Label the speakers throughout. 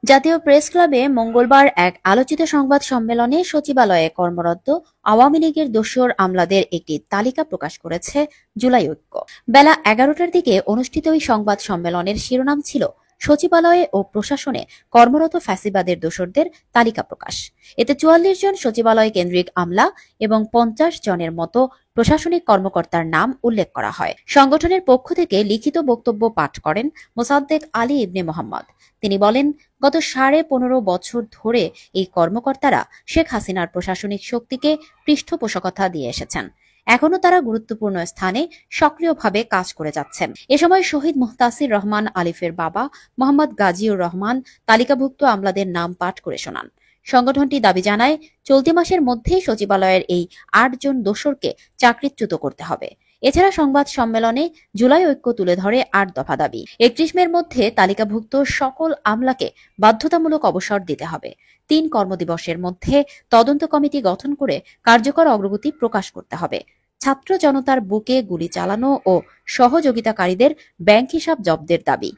Speaker 1: জাতীয় প্রেস ক্লাবে মঙ্গলবার এক আলোচিত সংবাদ সম্মেলনে সচিবালয়ে কর্মরত আওয়ামী লীগের দোসর আমলাদের একটি তালিকা প্রকাশ করেছে জুলাই ঐক্য। বেলা ১১টার দিকে অনুষ্ঠিত ওই সংবাদ সম্মেলনের শিরোনাম ছিল সচিবালয়ে ও প্রশাসনে কর্মরত ফ্যাসিবাদের দোসরদের তালিকা প্রকাশ। এতে ৪৪ জন সচিবালয় কেন্দ্রিক আমলা এবং ৫০ জনের মতো প্রশাসনিক কর্মকর্তার নাম উল্লেখ করা হয়। সংগঠনের পক্ষ থেকে লিখিত বক্তব্য পাঠ করেন মোসাদ্দেক আলী ইবনে মোহাম্মদ। তিনি বলেন, গত ১৫.৫ বছর ধরে এই কর্মকর্তারা শেখ হাসিনার প্রশাসনিক শক্তিকে পৃষ্ঠপোষকতা দিয়ে এসেছেন। এখনও তারা গুরুত্বপূর্ণ স্থানে সক্রিয়ভাবে কাজ করে যাচ্ছেন। এ সময় শহীদ মুহতাসির রহমান আলিফের বাবা মোহাম্মদ গাজীউর রহমান তালিকাভুক্ত আমলাদের নাম পাঠ করে শোনান। সংগঠনটি দাবি জানায়, চলতি মাসের মধ্যেই সচিবালয়ের এই ৮ জন দোসরকে চাকরিচ্যুত করতে হবে। এছাড়া সংবাদ সম্মেলনে জুলাই ঐক্য তুলে ধরে ৮ দফা দাবি। ৩১ মের মধ্যে তালিকাভুক্ত সকল আমলাকে বাধ্যতামূলক অবসর দিতে হবে। ৩ কর্মদিবসের মধ্যে তদন্ত কমিটি গঠন করে কার্যকর অগ্রগতি প্রকাশ করতে হবে। ছাত্র জনতার বুকে গুলি চালানো ও সহযোগিতাকারীদের ব্যাংক হিসাব জব্দের দাবি।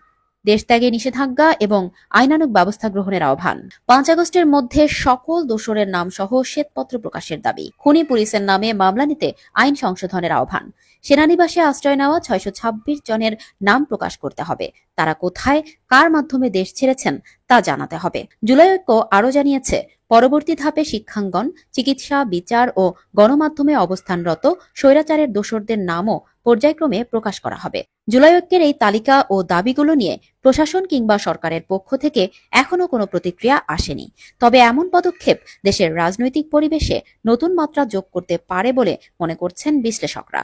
Speaker 1: দেশত্যাগে নিষেধাজ্ঞা এবং আইনানুগ ব্যবস্থা গ্রহণের আহ্বান। ৫ আগস্টের মধ্যে সকল দোসরের নাম সহ শ্বেতপত্র প্রকাশের দাবি। খুনি পুলিশের নামে মামলা নিতে আইন সংশোধনের আহ্বান। সেনানিবাসে আশ্রয় নেওয়া ৬২৬ জনের নাম প্রকাশ করতে হবে। তারা কোথায়, কার মাধ্যমে দেশ ছেড়েছেন তা জানাতে হবে। জুলাই ঐক্য আরও জানিয়েছে, পরবর্তী ধাপে শিক্ষাঙ্গন, চিকিৎসা, বিচার ও গণমাধ্যমে অবস্থানরত স্বৈরাচারের দোসরদের নামও পর্যায়ক্রমে প্রকাশ করা হবে। জুলাই ঐক্যের এই তালিকা ও দাবিগুলো নিয়ে প্রশাসন কিংবা সরকারের পক্ষ থেকে এখনো কোনো প্রতিক্রিয়া আসেনি। তবে এমন পদক্ষেপ দেশের রাজনৈতিক পরিবেশে নতুন মাত্রা যোগ করতে পারে বলে মনে করছেন বিশ্লেষকরা।